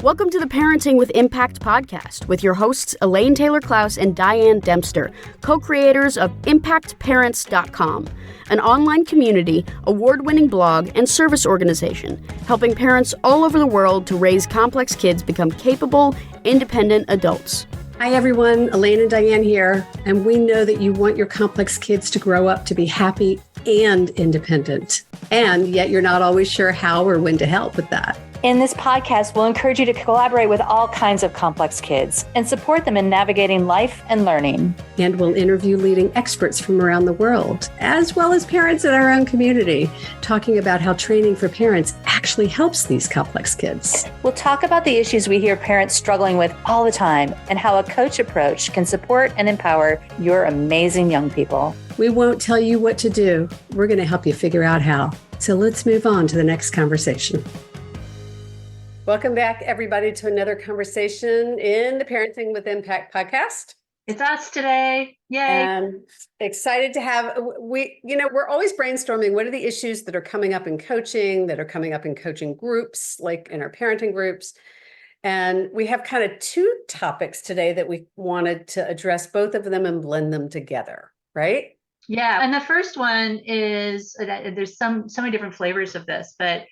Welcome to the Parenting with Impact podcast with your hosts Elaine Taylor-Klaus and Diane Dempster, co-creators of ImpactParents.com, an online community, award-winning blog, and service organization helping parents all over the world to raise complex kids become capable, independent adults. Hi everyone, Elaine and Diane here, and we know that you want your complex kids to grow up to be happy and independent, and yet you're not always sure how or when to help with that. In this podcast, we'll encourage you to collaborate with all kinds of complex kids and support them in navigating life and learning. And we'll interview leading experts from around the world, as well as parents in our own community, talking about how training for parents actually helps these complex kids. We'll talk about the issues we hear parents struggling with all the time and how a coach approach can support and empower your amazing young people. We won't tell you what to do. We're going to help you figure out how. So let's move on to the next conversation. Welcome back, everybody, to another conversation in the Parenting with Impact podcast. It's us today. Yay. And excited to have, we're always brainstorming what are the issues that are coming up in coaching, that are coming up in coaching groups, like in our parenting groups. And we have kind of two topics today that we wanted to address, both of them, and blend them together, right? Yeah. And the first one is, there's so many different flavors of this, but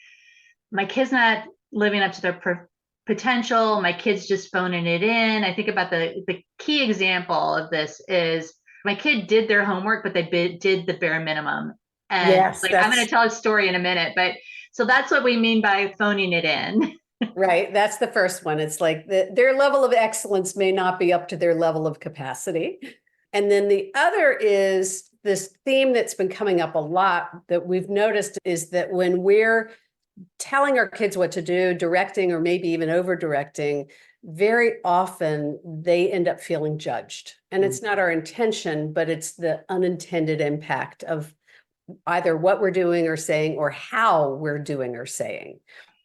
my kid's not living up to their potential. My kid's just phoning it in. I think about the key example of this is my kid did their homework, but they did the bare minimum. And yes, I'm going to tell a story in a minute, but so that's what we mean by phoning it in. Right. That's the first one. It's like their level of excellence may not be up to their level of capacity. And then the other is this theme that's been coming up a lot that we've noticed is that when we're telling our kids what to do, directing, or maybe even over directing, very often they end up feeling judged. And it's not our intention, but it's the unintended impact of either what we're doing or saying or how we're doing or saying.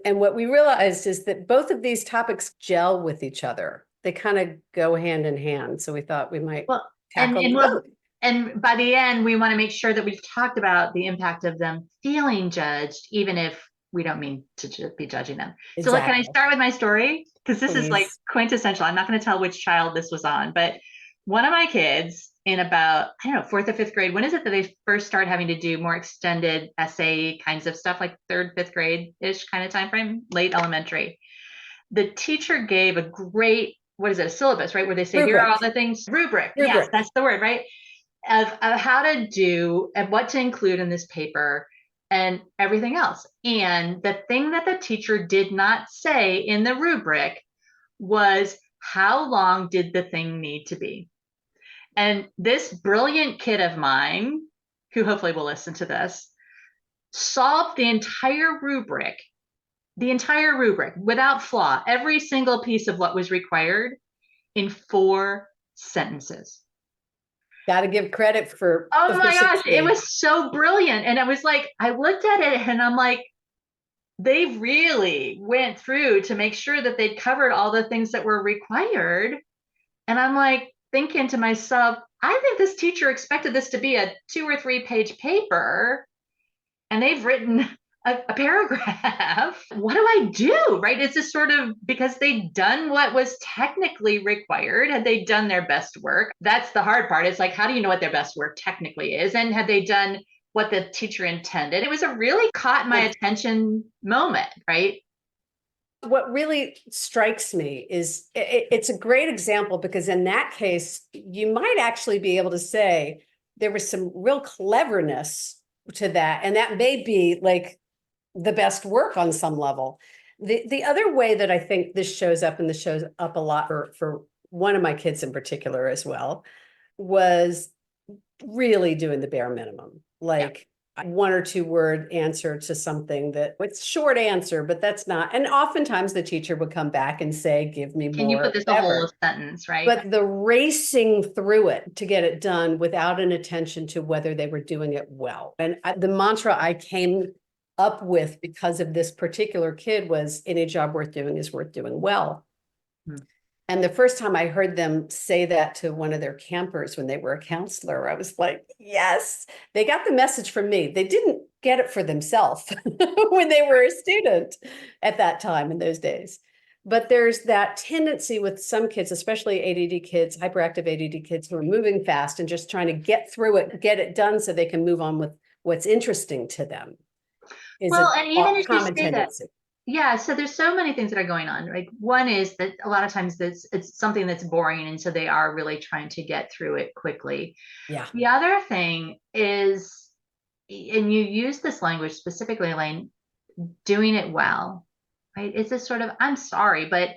And what we realized is that both of these topics gel with each other. They kind of go hand in hand. So we thought we might tackle both. And by the end, we want to make sure that we've talked about the impact of them feeling judged, even if we don't mean to be judging them. Exactly. So can I start with my story? Because this is like quintessential. I'm not going to tell which child this was on, but one of my kids in about, fourth or fifth grade, when is it that they first start having to do more extended essay kinds of stuff, like third, fifth grade-ish kind of time frame, late elementary? The teacher gave a great, a syllabus, right? Where they say, rubric. Here are all the things, rubric. Yes, that's the word, right? Of how to do and what to include in this paper and everything else. And the thing that the teacher did not say in the rubric was, how long did the thing need to be? And this brilliant kid of mine, who hopefully will listen to this, solved the entire rubric without flaw, every single piece of what was required in 4 sentences. Got to give credit for. Oh my gosh, it was so brilliant. And it was like, I looked at it and I'm like, they really went through to make sure that they'd covered all the things that were required. And I'm like thinking to myself, I think this teacher expected this to be a 2 or 3 page paper, and they've written a paragraph. What do I do? Right? It's just sort of because they'd done what was technically required. Had they done their best work? That's the hard part. It's like, how do you know what their best work technically is? And had they done what the teacher intended? It was a really caught my attention moment, right? What really strikes me is it's a great example because in that case, you might actually be able to say there was some real cleverness to that. And that may be like the best work on some level. The other way that I think this shows up, and this shows up a lot for one of my kids in particular as well, was really doing the bare minimum, like 1 or 2 word answer to something that it's short answer, but that's not. And oftentimes the teacher would come back and say, give me more. Can you put this a whole sentence, right? But the racing through it to get it done without an attention to whether they were doing it well. And the mantra I came up with because of this particular kid was, any job worth doing is worth doing well. And the first time I heard them say that to one of their campers when they were a counselor, I was like, yes, they got the message from me. They didn't get it for themselves when they were a student at that time in those days. But there's that tendency with some kids, especially ADD kids, hyperactive ADD kids who are moving fast and just trying to get through it, get it done so they can move on with what's interesting to them. Well, and even if you say tendency. that, yeah, so there's so many things that are going on. Like one is that a lot of times it's something that's boring, and so they are really trying to get through it quickly. Yeah. The other thing is, and you use this language specifically, Elaine, doing it well, right? It's this sort of, I'm sorry, but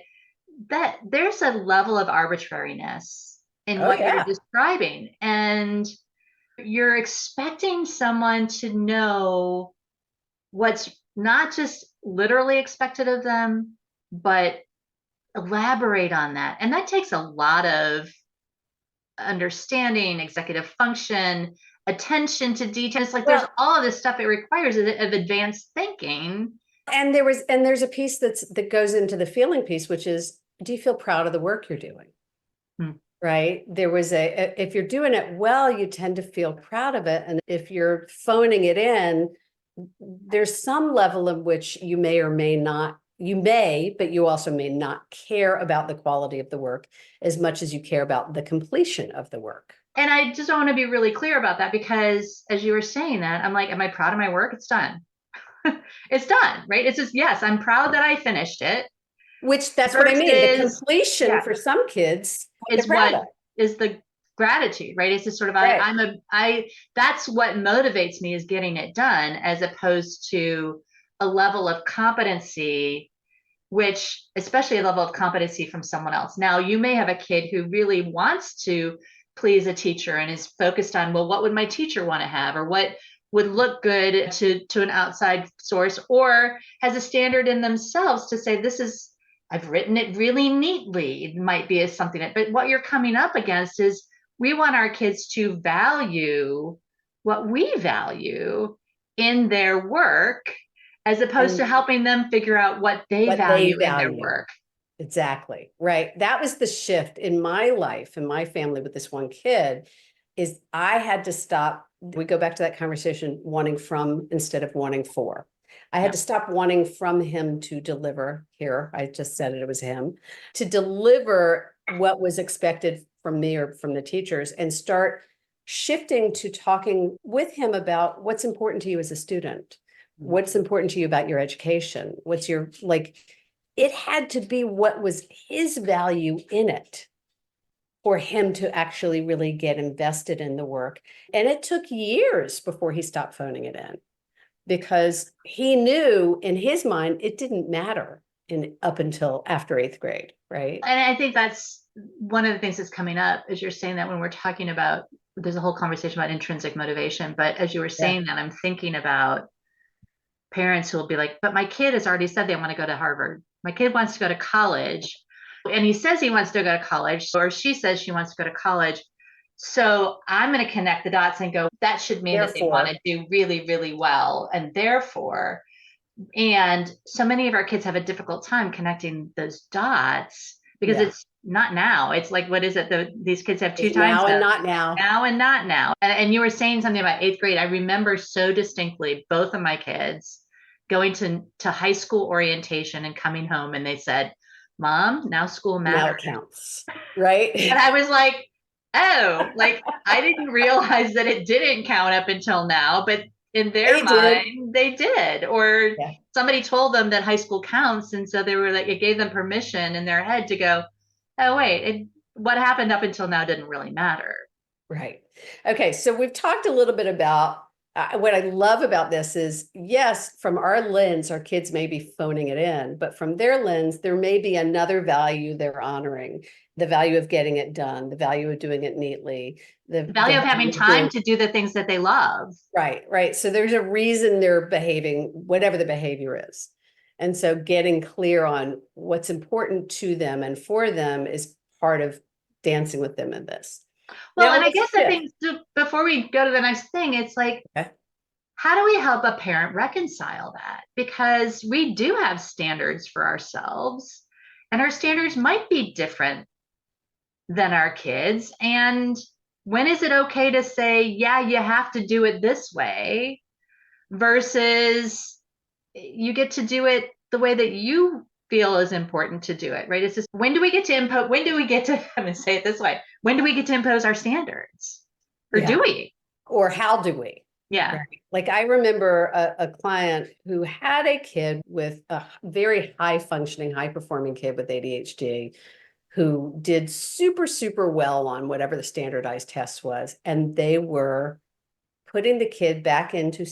that there's a level of arbitrariness in what you're describing, and you're expecting someone to know what's not just literally expected of them, but elaborate on that. And that takes a lot of understanding, executive function, attention to detail. It's like there's all of this stuff it requires of advanced thinking. And there's a piece that goes into the feeling piece, which is, do you feel proud of the work you're doing? Right? There was if you're doing it well, you tend to feel proud of it. And if you're phoning it in, there's some level of which you may or may not, but you also may not care about the quality of the work as much as you care about the completion of the work. And I just want to be really clear about that, because as you were saying that, I'm like, am I proud of my work? It's done. It's done, right? It's just, yes, I'm proud that I finished it. Which that's what I mean. The completion for some kids is what is the gratitude, right? It's just sort of, that's what motivates me, is getting it done, as opposed to a level of competency, which, especially a level of competency from someone else. Now, you may have a kid who really wants to please a teacher and is focused on, well, what would my teacher want to have, or what would look good to an outside source, or has a standard in themselves to say, I've written it really neatly. It might be something but what you're coming up against is, we want our kids to value what we value in their work, as opposed to helping them figure out what they value in their work. Exactly. Right. That was the shift in my life and my family with this one kid, is I had to stop. We go back to that conversation, wanting from instead of wanting for. I had to stop wanting from him to deliver here. I just said it was him to deliver what was expected from me or from the teachers, and start shifting to talking with him about what's important to you as a student. What's important to you about your education? What's your, it had to be what was his value in it for him to actually really get invested in the work. And it took years before he stopped phoning it in, because he knew in his mind it didn't matter up until after 8th grade, right? And I think that's one of the things that's coming up, as you're saying that, when we're talking about, there's a whole conversation about intrinsic motivation, but as you were saying that, I'm thinking about parents who will be like, but my kid has already said they want to go to Harvard. My kid wants to go to college, and he says he wants to go to college, or she says she wants to go to college. So I'm going to connect the dots and go, that should mean that they want to do really, really well. And therefore, and so many of our kids have a difficult time connecting those dots, because it's not now. It's like, what is it? These kids have two times now and not now. Now and not now. And you were saying something about 8th grade. I remember so distinctly both of my kids going to high school orientation and coming home, and they said, Mom, now school matters. Now it counts, right? And I was like, oh, I didn't realize that it didn't count up until now, but in their mind, they did. Or somebody told them that high school counts. And so they were like, it gave them permission in their head to go, oh, wait, what happened up until now didn't really matter. Right. Okay. So we've talked a little bit about what I love about this is, yes, from our lens, our kids may be phoning it in, but from their lens, there may be another value they're honoring, the value of getting it done, the value of doing it neatly, the value of having time to do the things that they love. Right, right. So there's a reason they're behaving, whatever the behavior is. And so getting clear on what's important to them and for them is part of dancing with them in this. Well, now, and I guess the thing, before we go to the next thing, it's like, how do we help a parent reconcile that? Because we do have standards for ourselves, and our standards might be different than our kids. And when is it okay to say, yeah, you have to do it this way, versus you get to do it the way that you feel is important to do it, right? It's just, when do we get to impose, when do we get to, I'm going to say it this way, when do we get to impose our standards? Or do we? Or how do we? Yeah. Right. Like I remember a client who had a kid with a very high functioning, high performing kid with ADHD who did super, super well on whatever the standardized test was. And they were putting the kid back into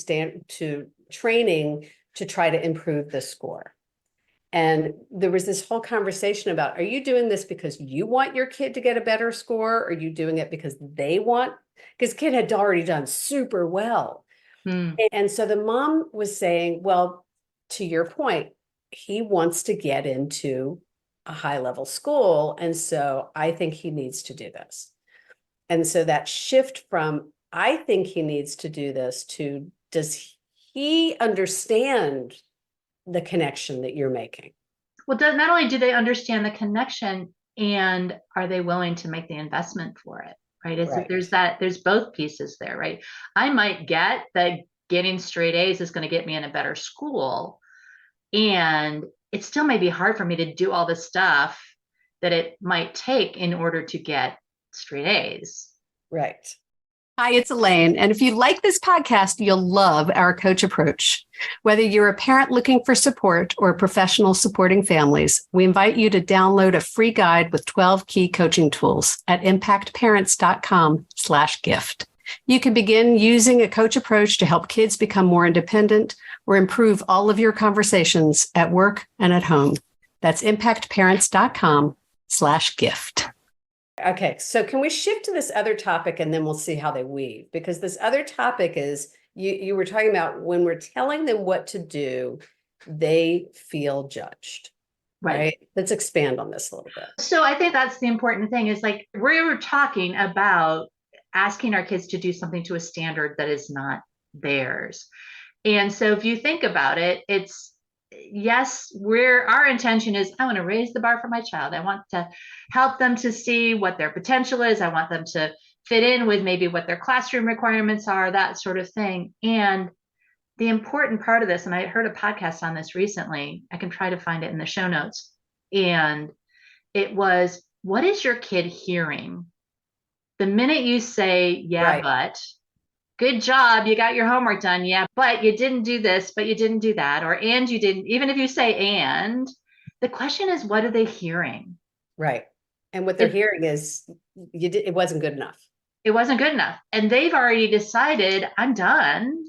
training to try to improve the score. And there was this whole conversation about, are you doing this because you want your kid to get a better score? Or are you doing it because they want, because kid had already done super well. And so the mom was saying, well, to your point, he wants to get into a high level school. And so I think he needs to do this. And so that shift from, I think he needs to do this to, does he understand the connection that you're making? Well, not only do they understand the connection, and are they willing to make the investment for it? Right. There's both pieces there, right? I might get that getting straight A's is going to get me in a better school. And it still may be hard for me to do all the stuff that it might take in order to get straight A's. Right. Hi, it's Elaine. And if you like this podcast, you'll love our coach approach. Whether you're a parent looking for support or a professional supporting families, we invite you to download a free guide with 12 key coaching tools at impactparents.com/gift. You can begin using a coach approach to help kids become more independent or improve all of your conversations at work and at home. That's impactparents.com/gift. Okay, so can we shift to this other topic and then we'll see how they weave? Because this other topic is, you were talking about when we're telling them what to do, they feel judged, right? Let's expand on this a little bit. So I think that's the important thing is like, we were talking about asking our kids to do something to a standard that is not theirs. And so if you think about it, it's, yes, our intention is, I want to raise the bar for my child. I want to help them to see what their potential is. I want them to fit in with maybe what their classroom requirements are, that sort of thing. And the important part of this, and I heard a podcast on this recently, I can try to find it in the show notes. And it was, what is your kid hearing? The minute you say, yeah, but good job, you got your homework done. Yeah, but you didn't do this, but you didn't do that. Or, and you didn't, even if you say, and the question is, what are they hearing? Right. And what they're hearing is, it wasn't good enough. It wasn't good enough. And they've already decided, I'm done.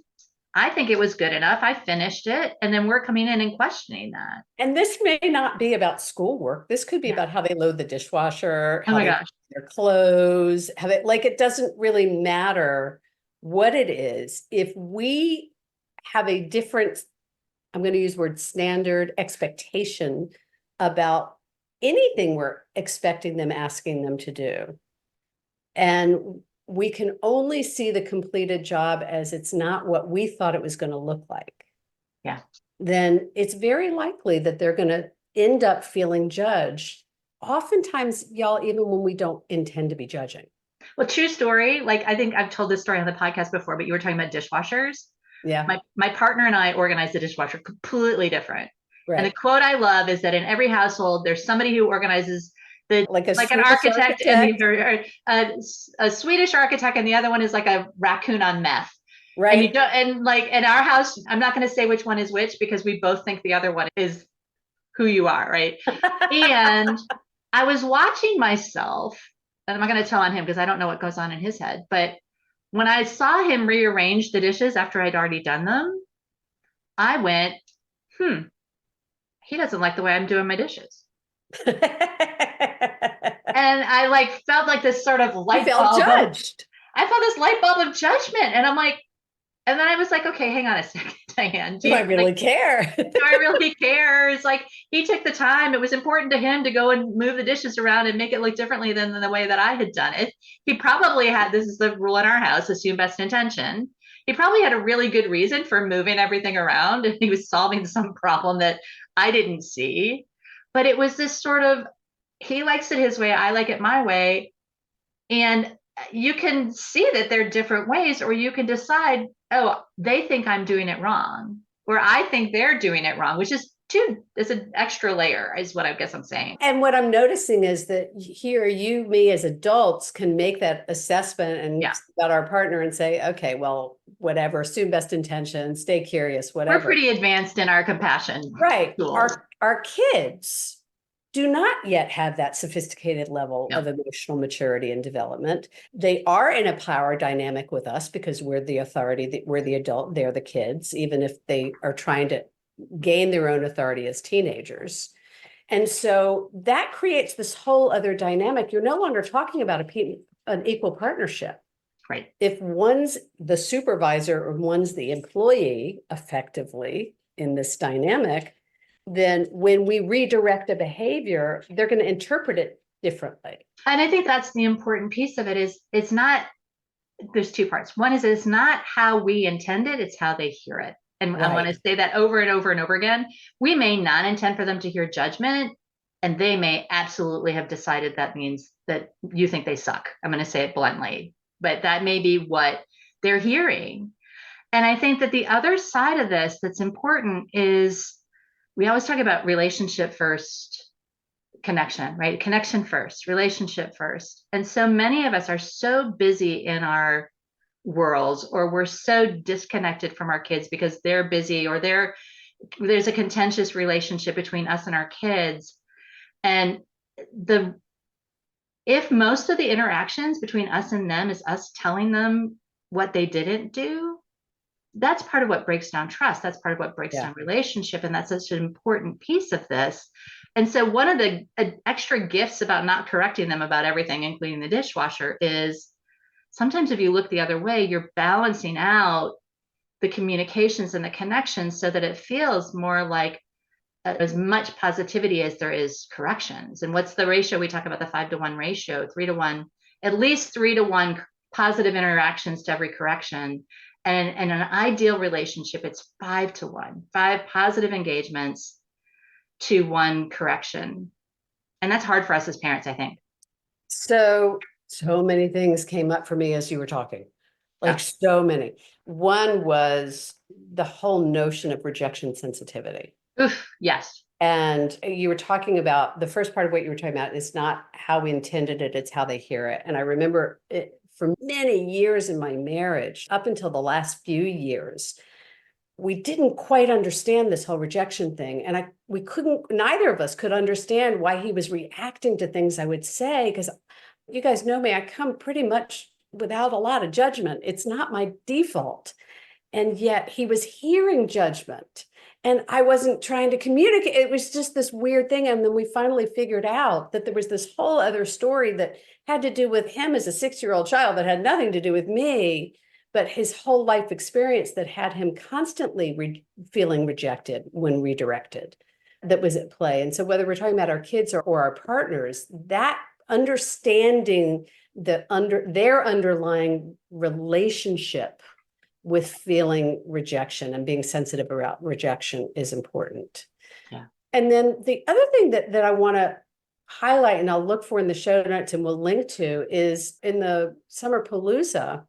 I think it was good enough. I finished it. And then we're coming in and questioning that. And this may not be about schoolwork. This could be about how they load the dishwasher, how they wash their clothes, how they, like, it doesn't really matter what it is. If we have a different, I'm going to use the word standard, expectation about anything we're expecting them, asking them to do, and we can only see the completed job as it's not what we thought it was going to look like, then it's very likely that they're going to end up feeling judged. Oftentimes, y'all, even when we don't intend to be judging. Well, true story. Like, I think I've told this story on the podcast before, but you were talking about dishwashers. Yeah. My partner and I organized the dishwasher completely different. Right. And the quote I love is that in every household, there's somebody who organizes like an architect. And either a Swedish architect, and the other one is like a raccoon on meth. Right. And you don't, and like in our house, I'm not going to say which one is which because we both think the other one is who you are, right? And I was watching myself, and I'm not going to tell on him because I don't know what goes on in his head. But when I saw him rearrange the dishes after I'd already done them, I went, he doesn't like the way I'm doing my dishes. And I like felt like this sort of light bulb. Judged. I felt this light bulb of judgment. And I'm like, and then I was like, okay, hang on a second, Diane. Do I really care? Do I really care? It's like, he took the time. It was important to him to go and move the dishes around and make it look differently than the way that I had done it. He probably had, this is the rule in our house, assume best intention. He probably had a really good reason for moving everything around, and he was solving some problem that I didn't see. But it was this sort of, he likes it his way, I like it my way. And you can see that they're different ways, or you can decide, oh, they think I'm doing it wrong, or I think they're doing it wrong, which is it's an extra layer is what I guess I'm saying. And what I'm noticing is that here, me as adults can make that assessment and about our partner and say, okay, well, whatever, assume best intentions, stay curious, whatever. We're pretty advanced in our compassion. Right. Our kids do not yet have that sophisticated level of emotional maturity and development. They are in a power dynamic with us because we're the authority, we're the adult, they're the kids, even if they are trying to gain their own authority as teenagers. And so that creates this whole other dynamic. You're no longer talking about an equal partnership. Right. If one's the supervisor or one's the employee effectively in this dynamic, then when we redirect a behavior, they're going to interpret it differently. And I think that's the important piece of it is it's not, there's two parts. One is it's not how we intend it, it's how they hear it. And I want to say that over and over and over again. We may not intend for them to hear judgment, and they may absolutely have decided that means that you think they suck. I'm going to say it bluntly, but that may be what they're hearing. And I think that the other side of this that's important is we always talk about relationship first, connection, right? Connection first, relationship first. And so many of us are so busy in our worlds, or we're so disconnected from our kids because they're busy, or there's a contentious relationship between us and our kids. And if most of the interactions between us and them is us telling them what they didn't do, that's part of what breaks down trust. That's part of what breaks down relationship. And that's such an important piece of this. And so one of the extra gifts about not correcting them about everything, including the dishwasher, is sometimes if you look the other way, you're balancing out the communications and the connections so that it feels more like as much positivity as there is corrections. And what's the ratio? We talk about the 5-to-1 ratio, 3-to-1, at least 3-to-1 positive interactions to every correction. And in an ideal relationship, it's 5-to-1, 5 positive engagements to 1 correction. And that's hard for us as parents, I think. So many things came up for me as you were talking, so many. One was the whole notion of rejection sensitivity. Oof, yes. And you were talking about the first part of what you were talking about is not how we intended it, it's how they hear it. And I remember it for many years in my marriage, up until the last few years, we didn't quite understand this whole rejection thing. And neither of us could understand why he was reacting to things I would say, because you guys know me, I come pretty much without a lot of judgment. It's not my default. And yet he was hearing judgment and I wasn't trying to communicate. It was just this weird thing. And then we finally figured out that there was this whole other story that had to do with him as a 6-year-old child that had nothing to do with me, but his whole life experience that had him constantly feeling rejected when redirected, that was at play. And so whether we're talking about our kids or our partners, that understanding their underlying relationship with feeling rejection and being sensitive about rejection is important. Yeah. And then the other thing that I want to highlight, and I'll look for in the show notes and we'll link to, is in the Summer Palooza,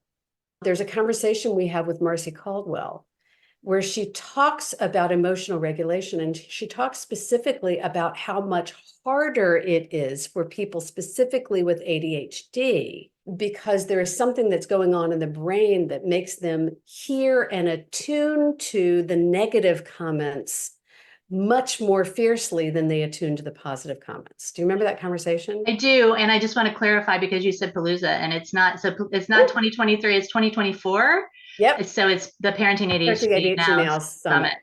there's a conversation we have with Marcy Caldwell where she talks about emotional regulation. And she talks specifically about how much harder it is for people specifically with ADHD, because there is something that's going on in the brain that makes them hear and attune to the negative comments much more fiercely than they attune to the positive comments. Do you remember that conversation? I do. And I just want to clarify, because you said Palooza, and it's not 2023, it's 2024. Yep. So it's the Parenting ADHD Now Summit.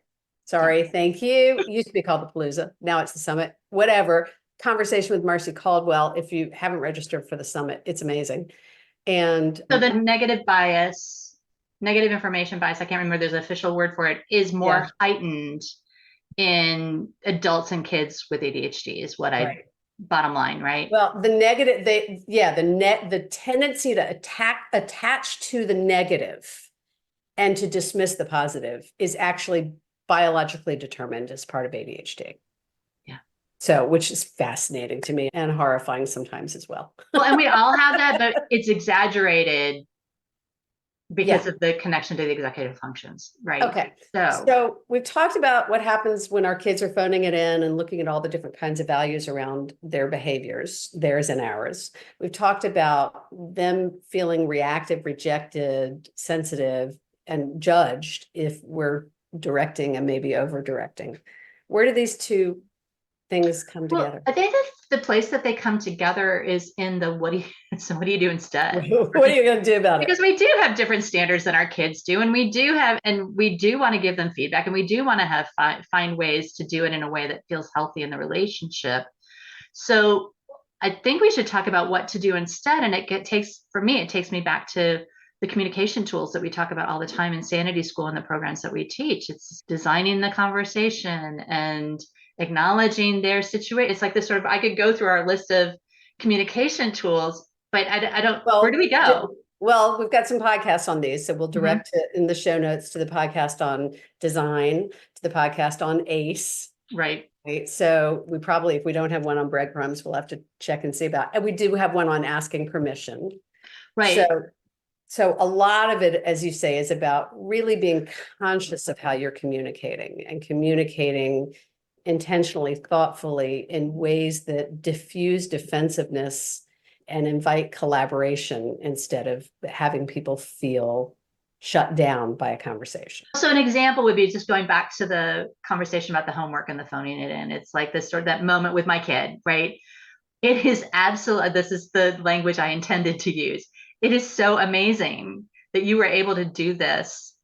Sorry, thank you. It used to be called the Palooza. Now it's the Summit. Whatever. Conversation with Marcy Caldwell. If you haven't registered for the Summit, it's amazing. And so the negative information bias, I can't remember, there's an official word for it, is more heightened in adults and kids with ADHD is what bottom line, right? Well, the negative, the tendency to attach to the negative and to dismiss the positive is actually biologically determined as part of ADHD. Yeah. So, which is fascinating to me and horrifying sometimes as well. Well, and we all have that, but it's exaggerated because of the connection to the executive functions, right? Okay. So we've talked about what happens when our kids are phoning it in and looking at all the different kinds of values around their behaviors, theirs and ours. We've talked about them feeling reactive, rejected, sensitive, and judged if we're directing and maybe over directing. Where do these two things come together? I think the place that they come together is in the what do you do instead? What are you going to do about it? Because we do have different standards than our kids do, and we do want to give them feedback, and we do want to find ways to do it in a way that feels healthy in the relationship. So I think we should talk about what to do instead. And it takes me back to the communication tools that we talk about all the time in Sanity School and the programs that we teach. It's designing the conversation and acknowledging their situation. It's like this sort of, I could go through our list of communication tools, but I don't, where do we go? Well, we've got some podcasts on these, so we'll direct it in the show notes to the podcast on design, to the podcast on ACE. Right. So we probably, if we don't have one on breadcrumbs, we'll have to check and see about, and we do have one on asking permission. Right. So a lot of it, as you say, is about really being conscious of how you're communicating and communicating intentionally, thoughtfully in ways that diffuse defensiveness and invite collaboration instead of having people feel shut down by a conversation. So an example would be just going back to the conversation about the homework and the phoning it in. It's like this sort of that moment with my kid, right? It is absolutely, this is the language I intended to use. It is so amazing that you were able to do this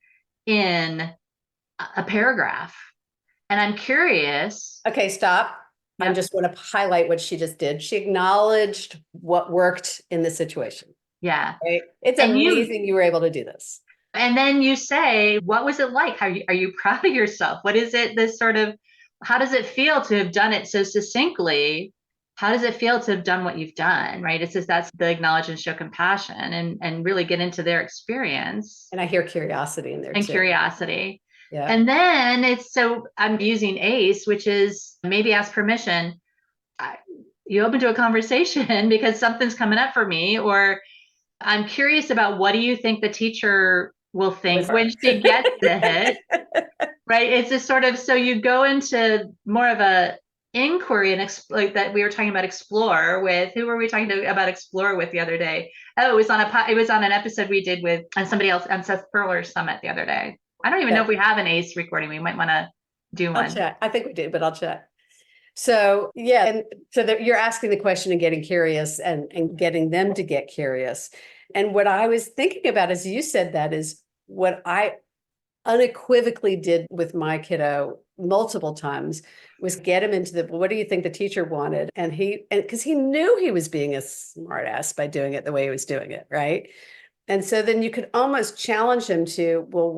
in a paragraph. And I'm curious. Okay, stop. Yeah. I just want to highlight what she just did. She acknowledged what worked in the situation. Yeah. Right? It's amazing you were able to do this. And then you say, what was it like? Are you proud of yourself? What is it, this sort of, how does it feel to have done it so succinctly? How does it feel to have done what you've done, right? It says that's the acknowledge and show compassion and really get into their experience. And I hear curiosity in there and too. Curiosity. Yeah. And then I'm using ACE, which is maybe ask permission. You open to a conversation because something's coming up for me, or I'm curious about what do you think the teacher will think when she gets it, right? It's just sort of, so you go into more of a inquiry and like that we were talking about explore with, who were we talking about explore with the other day? Oh, it was on an episode we did with somebody else on Seth Perler's summit the other day. I don't even know if we have an ACE recording. We might want to do one. I'll check. I think we do, but I'll check. So yeah, and so that you're asking the question and getting curious and getting them to get curious. And what I was thinking about as you said that is what I unequivocally did with my kiddo multiple times was get him into what do you think the teacher wanted? And because he knew he was being a smart ass by doing it the way he was doing it, right? And so then you could almost challenge him to, well,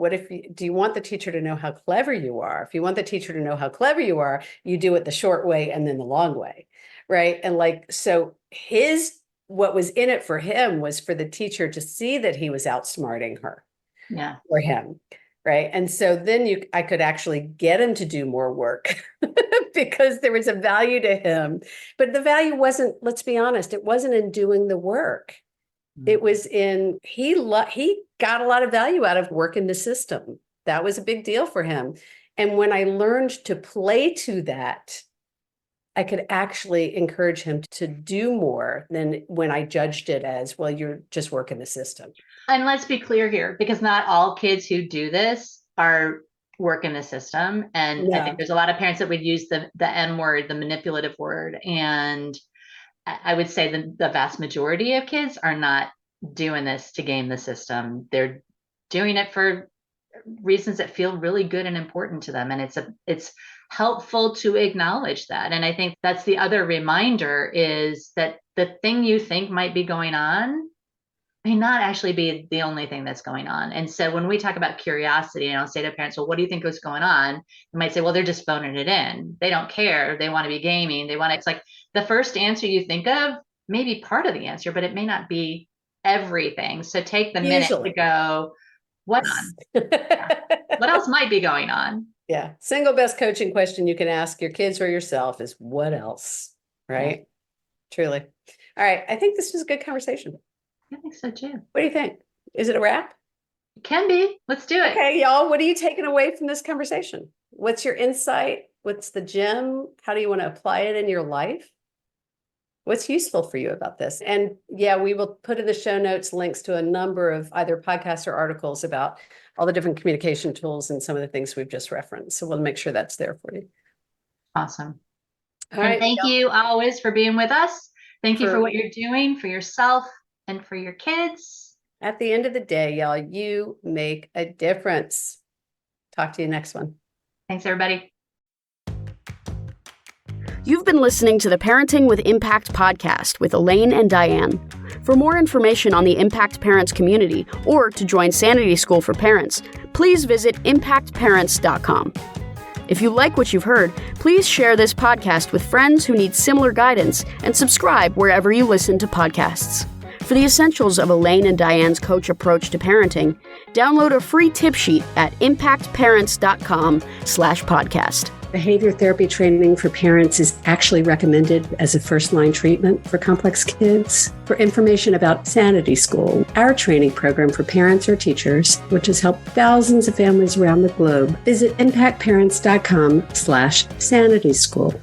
do you want the teacher to know how clever you are? If you want the teacher to know how clever you are, you do it the short way and then the long way, right? And so what was in it for him was for the teacher to see that he was outsmarting her, or him, right? And so then I could actually get him to do more work because there was a value to him. But the value wasn't, let's be honest, it wasn't in doing the work. It was in, he got a lot of value out of working the system. That was a big deal for him. And when I learned to play to that, I could actually encourage him to do more than when I judged it as, well, you're just working the system. And let's be clear here, because not all kids who do this are working the system. And I think there's a lot of parents that would use the M word, the manipulative word. And I would say the vast majority of kids are not doing this to game the system. They're doing it for reasons that feel really good and important to them. And it's helpful to acknowledge that. And I think that's the other reminder is that the thing you think might be going on may not actually be the only thing that's going on. And so when we talk about curiosity, and I'll say to parents, well, what do you think is going on? You might say, well, they're just phoning it in. They don't care. They want to be gaming. It's like the first answer you think of may be part of the answer, but it may not be everything. So take the minute to go, what else might be going on? Yeah. Single best coaching question you can ask your kids or yourself is what else? Right? Yeah. Truly. All right. I think this was a good conversation. I think so too. What do you think? Is it a wrap? Can be. Let's do it. Okay, y'all, what are you taking away from this conversation? What's your insight? What's the gem? How do you want to apply it in your life? What's useful for you about this? And yeah, we will put in the show notes links to a number of either podcasts or articles about all the different communication tools and some of the things we've just referenced. So we'll make sure that's there for you. Awesome. All right. Thank you always for being with us. Thank you for what you're doing for yourself and for your kids. At the end of the day, y'all, you make a difference. Talk to you next one. Thanks, everybody. You've been listening to the Parenting with Impact podcast with Elaine and Diane. For more information on the Impact Parents community or to join Sanity School for Parents, please visit impactparents.com. If you like what you've heard, please share this podcast with friends who need similar guidance and subscribe wherever you listen to podcasts. For the essentials of Elaine and Diane's coach approach to parenting, download a free tip sheet at impactparents.com/podcast. Behavior therapy training for parents is actually recommended as a first-line treatment for complex kids. For information about Sanity School, our training program for parents or teachers, which has helped thousands of families around the globe, visit impactparents.com/sanityschool.